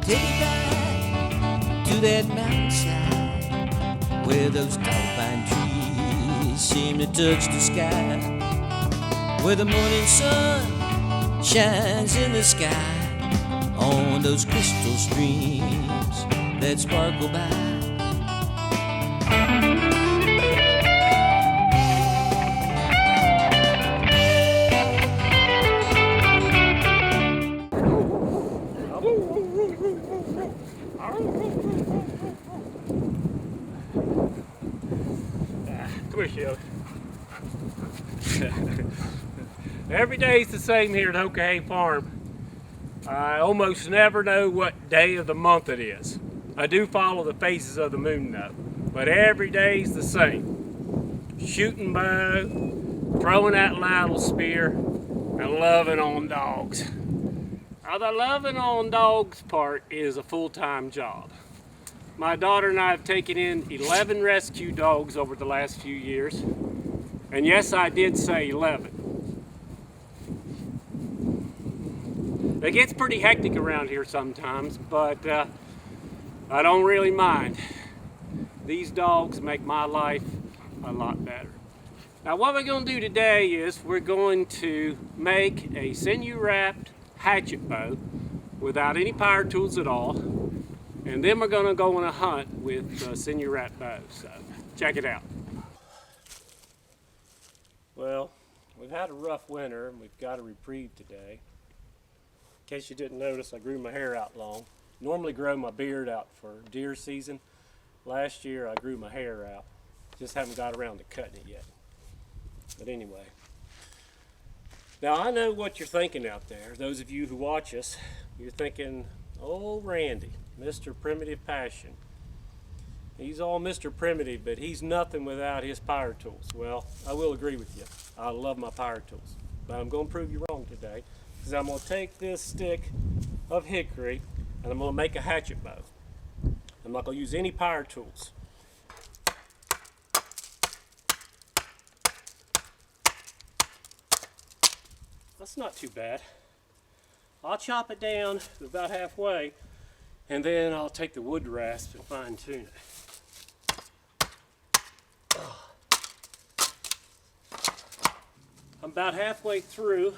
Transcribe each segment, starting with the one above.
Take it back to that mountainside where those tall pine trees seem to touch the sky, where the morning sun shines in the sky on those crystal streams that sparkle by. Every day's the same here at Hickory Farm. I almost never know what day of the month it is. I do follow the phases of the moon though, but every day's the same. Shooting bow, throwing that ladle spear, and loving on dogs. Now the loving on dogs part is a full-time job. My daughter and I have taken in 11 rescue dogs over the last few years. And yes, I did say 11. It gets pretty hectic around here sometimes, but I don't really mind. These dogs make my life a lot better. Now what we're going to do today is we're going to make a sinew wrapped hatchet bow without any power tools at all. And then we're going to go on a hunt with sinew wrapped bows. So check it out. Well, we've had a rough winter and we've got a reprieve today. In case you didn't notice, I grew my hair out long. Normally grow my beard out for deer season. Last year I grew my hair out. Just haven't got around to cutting it yet. But anyway. Now I know what you're thinking out there. Those of you who watch us, you're thinking, oh Randy, Mr. Primitive Passion. He's all Mr. Primitive, but he's nothing without his power tools. Well, I will agree with you. I love my power tools. But I'm going to prove you wrong today. Because I'm going to take this stick of hickory and I'm going to make a hatchet bow. I'm not going to use any power tools. That's not too bad. I'll chop it down to about halfway and then I'll take the wood rasp and fine tune it. I'm about halfway through.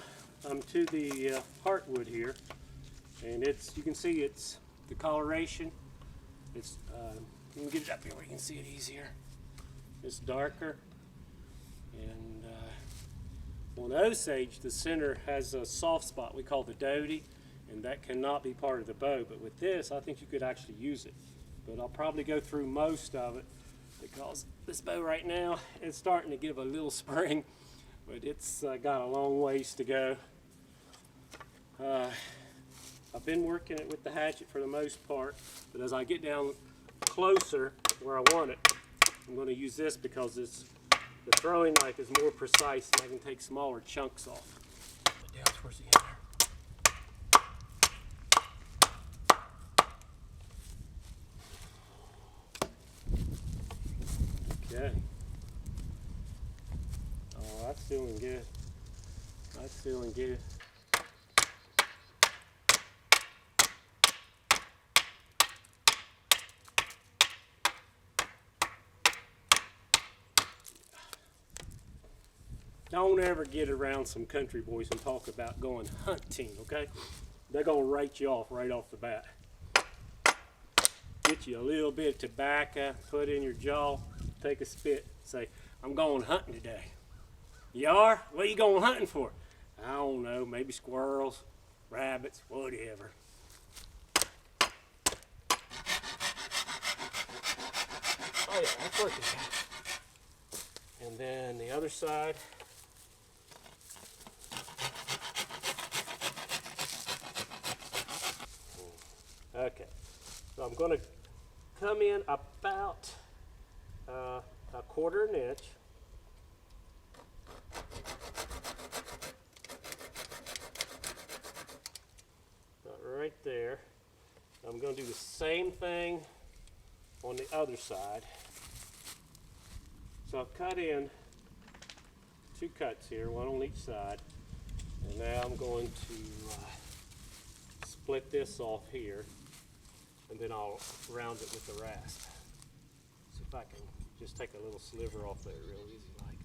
I'm to the heartwood here, and you can see it's the coloration. It's you can get it up here where you can see it easier. It's darker, and on Osage, the center has a soft spot we call the dotty, and that cannot be part of the bow. But with this, I think you could actually use it. But I'll probably go through most of it because this bow right now is starting to give a little spring, but it's got a long ways to go. I've been working it with the hatchet for the most part, but as I get down closer where I want it, I'm going to use this because the throwing knife is more precise and I can take smaller chunks off. Down towards the end there. Okay. Oh, that's feeling good. That's feeling good. Don't ever get around some country boys and talk about going hunting, okay? They're going to write you off right off the bat. Get you a little bit of tobacco, put in your jaw, take a spit, say, I'm going hunting today. You are? What are you going hunting for? I don't know, maybe squirrels, rabbits, whatever. Oh yeah, that's working. And then the other side. Okay, so I'm going to come in about a 1/4 inch. Right there. I'm going to do the same thing on the other side. So I've cut in 2 cuts here, 1 on each side. And now I'm going to split this off here. and then I'll round it with the rasp. See if I can just take a little sliver off there real easy like.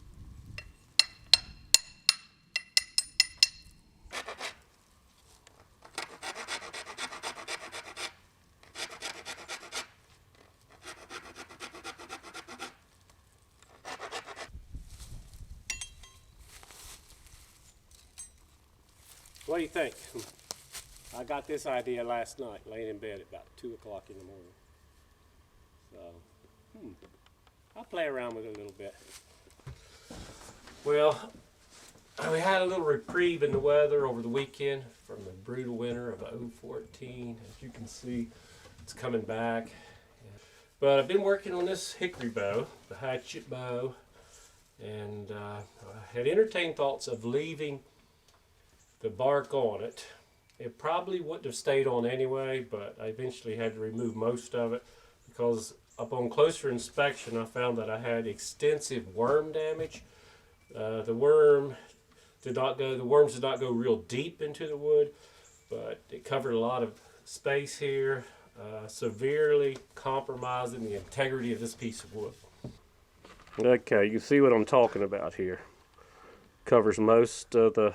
What do you think? I got this idea last night, laying in bed at about 2 o'clock in the morning. So, I'll play around with it a little bit. Well, we had a little reprieve in the weather over the weekend from the brutal winter of 2014. As you can see, it's coming back. But I've been working on this hickory bow, the hatchet bow, and I had entertained thoughts of leaving the bark on it. It probably wouldn't have stayed on anyway, but I eventually had to remove most of it because upon closer inspection I found that I had extensive worm damage. The worms did not go real deep into the wood, but it covered a lot of space here, severely compromising the integrity of this piece of wood. Okay, you can see what I'm talking about here. Covers most of the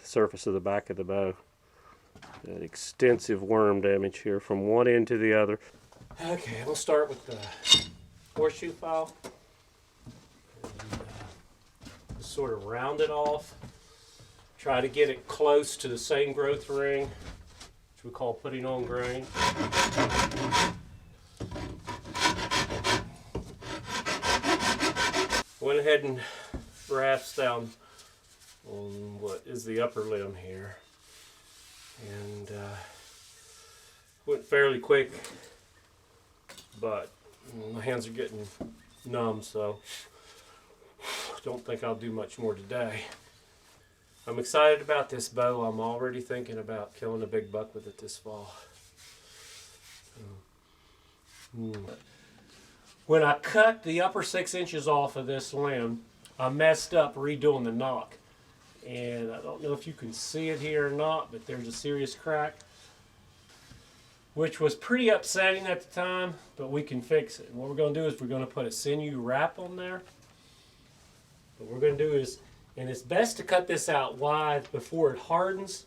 surface of the back of the bow. That extensive worm damage here from one end to the other. Okay, we'll start with the horseshoe file. Just sort of round it off. Try to get it close to the same growth ring, which we call putting on grain. Went ahead and rasped down on what is the upper limb here, and went fairly quick, but my hands are getting numb, so don't think I'll do much more today. I'm excited about this bow. I'm already thinking about killing a big buck with it this fall. When I cut the upper 6 inches off of this limb, I messed up redoing the knock. And I don't know if you can see it here or not, but there's a serious crack, which was pretty upsetting at the time, but we can fix it. And what we're going to do is we're going to put a sinew wrap on there. What we're going to do is, and it's best to cut this out wide before it hardens,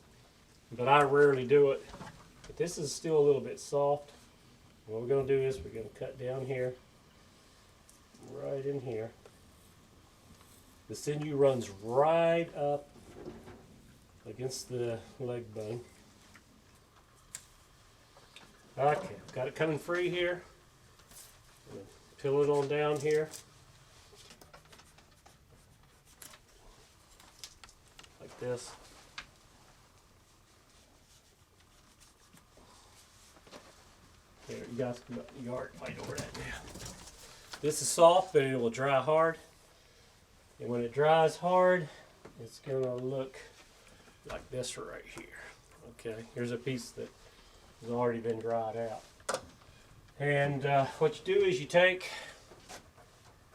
but I rarely do it. But this is still a little bit soft. What we're going to do is we're going to cut down here, right in here. The sinew runs right up against the leg bone. Okay, got it coming free here. Peel it on down here. Like this. There, you guys come up in the yard and fight over that now. This is soft, but it will dry hard. And when it dries hard, it's going to look like this right here. Okay, here's a piece that has already been dried out. And what you do is you take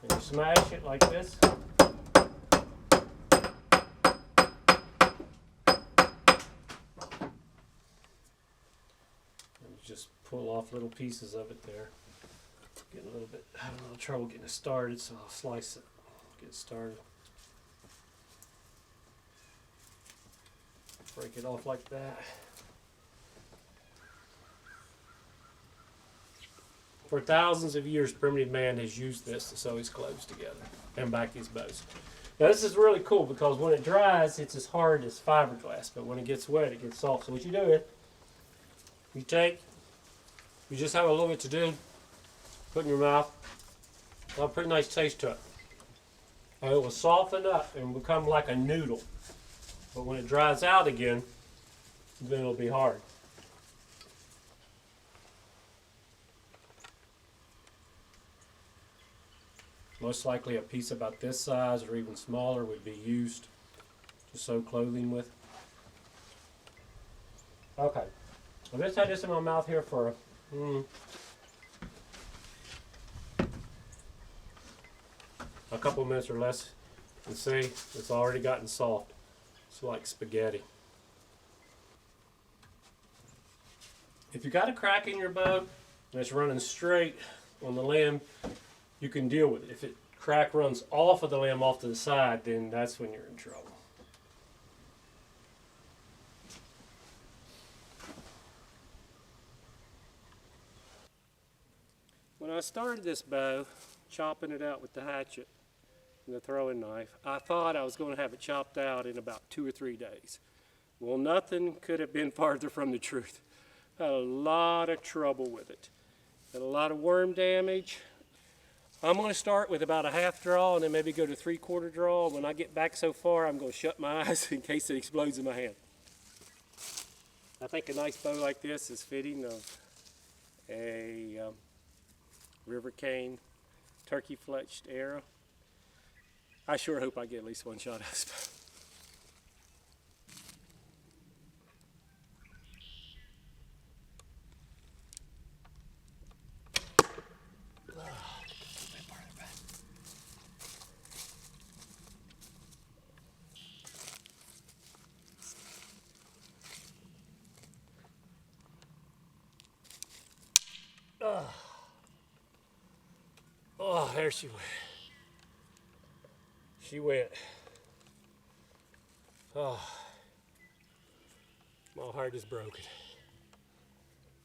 and you smash it like this. And you just pull off little pieces of it there. Getting a little bit, having a little trouble getting it started, so I'll slice it. Get started. Break it off like that. For thousands of years, primitive man has used this to sew his clothes together and back his bows. Now this is really cool because when it dries, it's as hard as fiberglass, but when it gets wet, it gets soft. So what you do is, you just have a little bit to do, put in your mouth. It'll have a pretty nice taste to it. And it will soften up and become like a noodle. But when it dries out again, then it'll be hard. Most likely a piece about this size or even smaller would be used to sew clothing with. Okay, I've just had this in my mouth here for a couple of minutes or less. You can see it's already gotten soft. It's like spaghetti. If you got a crack in your bow and it's running straight on the limb, you can deal with it. If it crack runs off of the limb, off to the side, then that's when you're in trouble. When I started this bow, chopping it out with the hatchet and the throwing knife, I thought I was going to have it chopped out in about 2 or 3 days. Well, nothing could have been farther from the truth. I had a lot of trouble with it. Had a lot of worm damage. I'm going to start with about a half draw and then maybe go to 3/4 draw. When I get back so far, I'm going to shut my eyes in case it explodes in my hand. I think a nice bow like this is fitting of a river cane turkey fletched arrow. I sure hope I get at least one shot at this bow. Oh, there she went. She went. Oh, my heart is broken.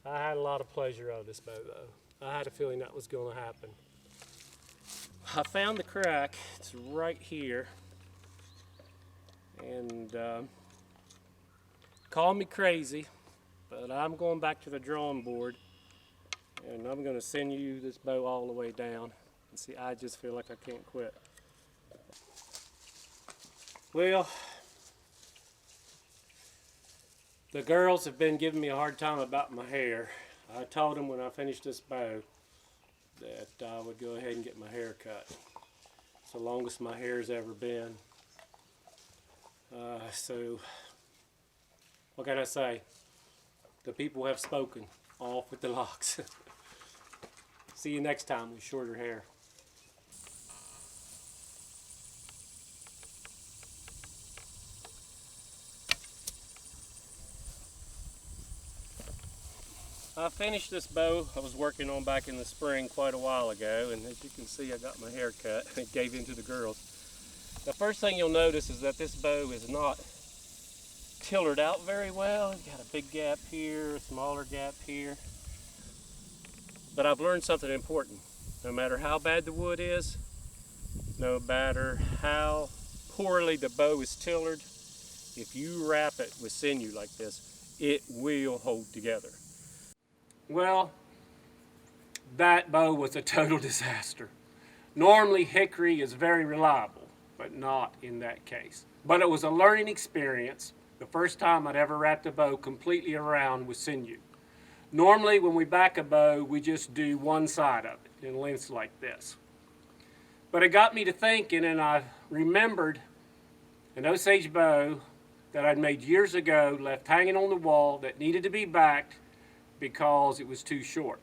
I had a lot of pleasure out of this bow, though. I had a feeling that was going to happen. I found the crack. It's right here. And call me crazy, but I'm going back to the drawing board. And I'm going to send you this bow all the way down. And see, I just feel like I can't quit. Well, the girls have been giving me a hard time about my hair. I told them when I finished this bow that I would go ahead and get my hair cut. It's the longest my hair's ever been. So, what can I say? The people have spoken. Off with the locks. See you next time with shorter hair. I finished this bow I was working on back in the spring quite a while ago, and as you can see I got my hair cut. It gave in to the girls. The first thing you'll notice is that this bow is not tillered out very well. It's got a big gap here, a smaller gap here. But I've learned something important. No matter how bad the wood is, no matter how poorly the bow is tillered, if you wrap it with sinew like this, it will hold together. Well, that bow was a total disaster. Normally hickory is very reliable, but not in that case. But it was a learning experience. The first time I'd ever wrapped a bow completely around with sinew. Normally when we back a bow, we just do one side of it in lengths like this. But it got me to thinking, and I remembered an Osage bow that I'd made years ago, left hanging on the wall, that needed to be backed because it was too short.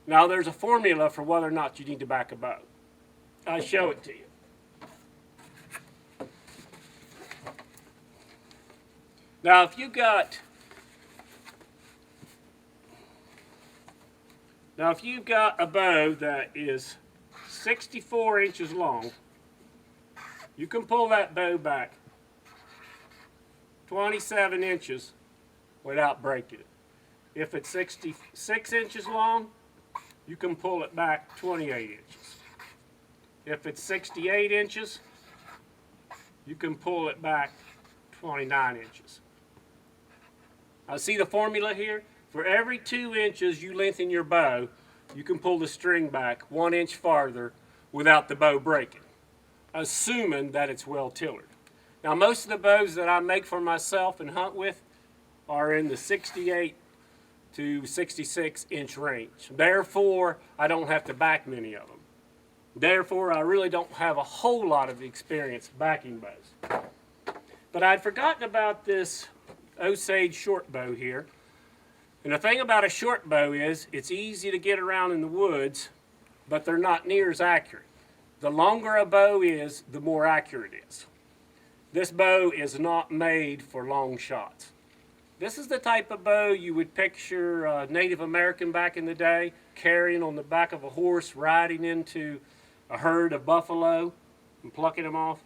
Now there's a formula for whether or not you need to back a bow. I'll show it to you. Now if you've got a bow that is 64 inches long, you can pull that bow back 27 inches without breaking it. If it's 66 inches long, you can pull it back 28 inches. If it's 68 inches, you can pull it back 29 inches. Now see the formula here? For every 2 inches you lengthen your bow, you can pull the string back 1 inch farther without the bow breaking, assuming that it's well tillered. Now most of the bows that I make for myself and hunt with are in the 68 to 66 inch range. Therefore, I don't have to back many of them. Therefore, I really don't have a whole lot of experience backing bows. But I'd forgotten about this Osage short bow here. And the thing about a short bow is it's easy to get around in the woods, but they're not near as accurate. The longer a bow is, the more accurate it is. This bow is not made for long shots. This is the type of bow you would picture a Native American back in the day carrying on the back of a horse, riding into a herd of buffalo and plucking them off.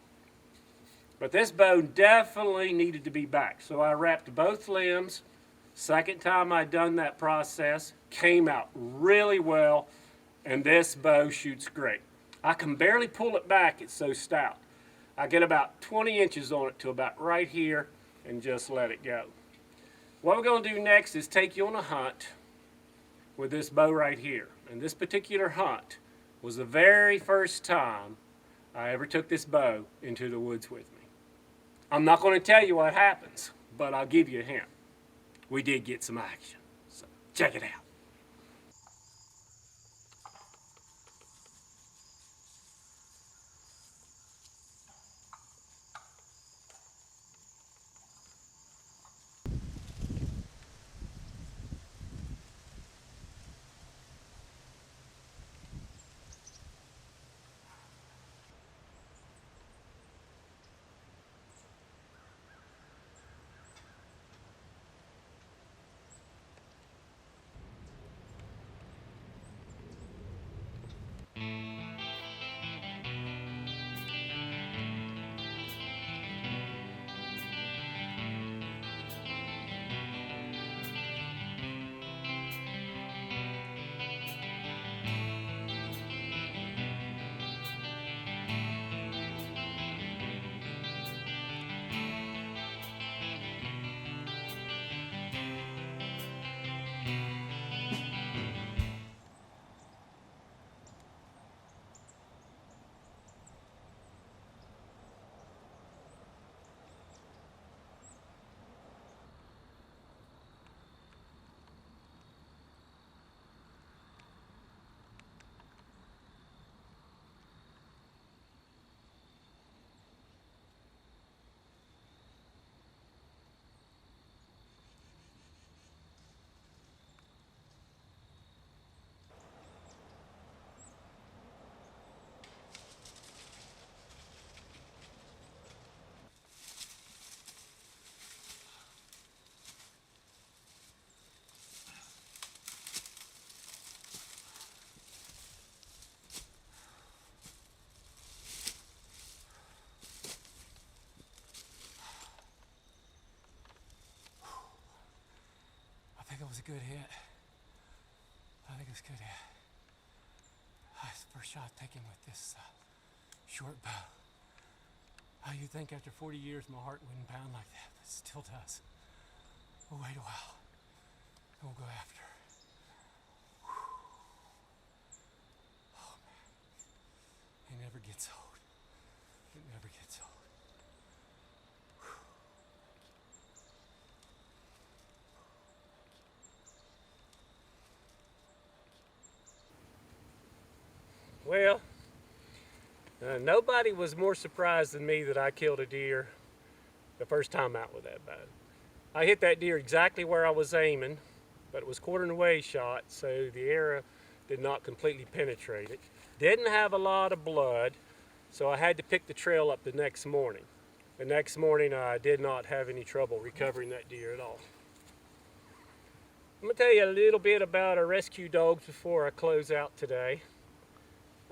But this bow definitely needed to be back. So I wrapped both limbs. Second time I'd done that process, came out really well, and this bow shoots great. I can barely pull it back, it's so stout. I get about 20 inches on it to about right here and just let it go. What we're going to do next is take you on a hunt with this bow right here. And this particular hunt was the very first time I ever took this bow into the woods with me. I'm not going to tell you what happens, but I'll give you a hint. We did get some action, so check it out. I think it was a good hit. I think it was a good hit. It's the first shot taken with this short bow. You'd think after 40 years my heart wouldn't pound like that, but it still does. We'll wait a while, and we'll go after her. Oh man, it never gets old. It never gets old. Well, nobody was more surprised than me that I killed a deer the first time out with that bow. I hit that deer exactly where I was aiming, but it was quarter and away shot, so the arrow did not completely penetrate it. Didn't have a lot of blood, so I had to pick the trail up the next morning. The next morning I did not have any trouble recovering that deer at all. I'm going to tell you a little bit about our rescue dogs before I close out today.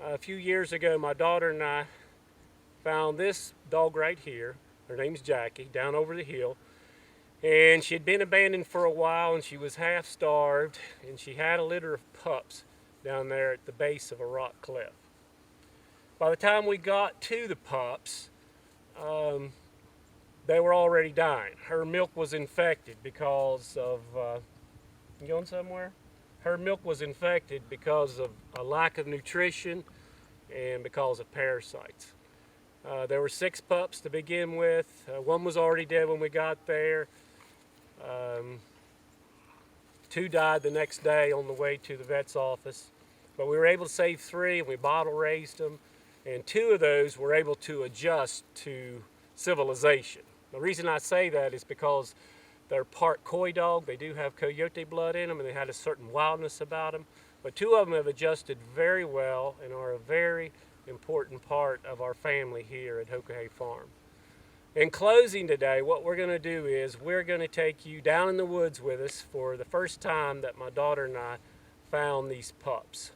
A few years ago, my daughter and I found this dog right here. Her name's Jackie, down over the hill. And she had been abandoned for a while, and she was half starved, and she had a litter of pups down there at the base of a rock cliff. By the time we got to the pups, they were already dying. Her milk was infected because of, you going somewhere? Her milk was infected because of a lack of nutrition and because of parasites. There were 6 pups to begin with. One was already dead when we got there. 2 died the next day on the way to the vet's office. But we were able to save 3, and we bottle raised them. And 2 of those were able to adjust to civilization. The reason I say that is because they're part coy dog. They do have coyote blood in them, and they had a certain wildness about them. But 2 of them have adjusted very well and are a very important part of our family here at Hickory Farm. In closing today, what we're going to do is we're going to take you down in the woods with us for the first time that my daughter and I found these pups.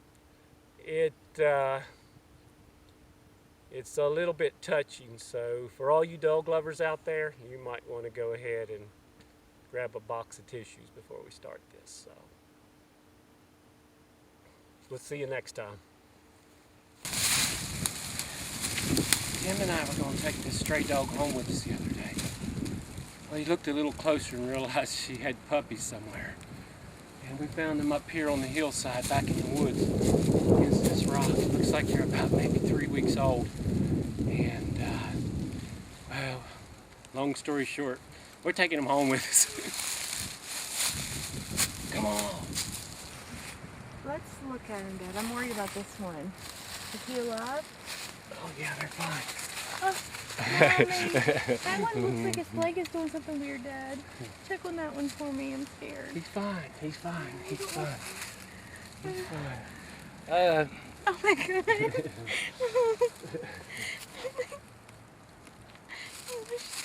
It's a little bit touching, so for all you dog lovers out there, you might want to go ahead and grab a box of tissues before we start this. So let's see you next time. Jim and I were going to take this stray dog home with us the other day. Well, he looked a little closer and realized she had puppies somewhere. And we found them up here on the hillside back in the woods against this rock. It looks like they're about maybe 3 weeks old. And, well, long story short, we're taking them home with us. Come on. Let's look at him, Dad. I'm worried about this one. Is he alive? Oh, yeah, they're fine. Oh, Mommy. That one looks like his leg is doing something weird, Dad. Check on that one for me. I'm scared. He's fine. He's fine. He's fine. He's fine. Oh, my God.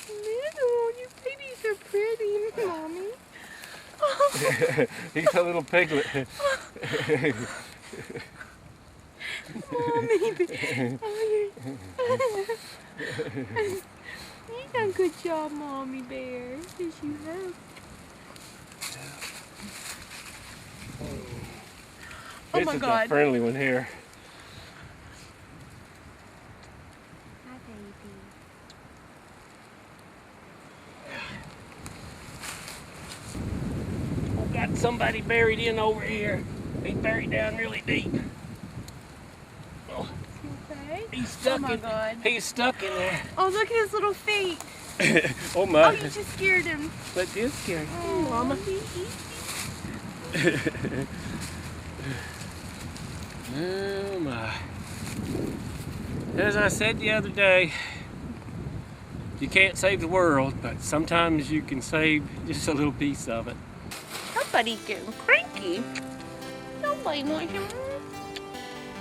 Little, you babies are pretty, Mommy. Oh. He's a little piglet. Mommy. You done a good job, Mommy Bear. Yes, you have. Oh This my is God. the friendly one here. Hi, baby. We've got somebody buried in over here. He's buried down really deep. Oh, Okay. he's stuck Oh my in. God. He's stuck in there. Oh, look at his little feet. Oh my! Oh, you just scared him. But this scared. Oh, Mama. Oh my! As I said the other day, you can't save the world, but sometimes you can save just a little piece of it. Somebody's getting cranky. Nobody wants him.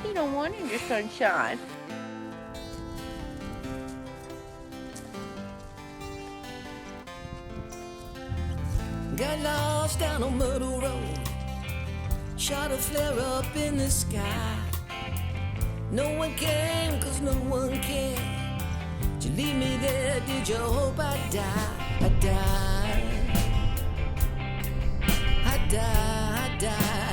He don't want him to sunshine. Got lost down on Myrtle Road, shot a flare up in the sky. No one came, cause no one cared. Did you leave me there? Did you hope I'd die? I died. I died. I died.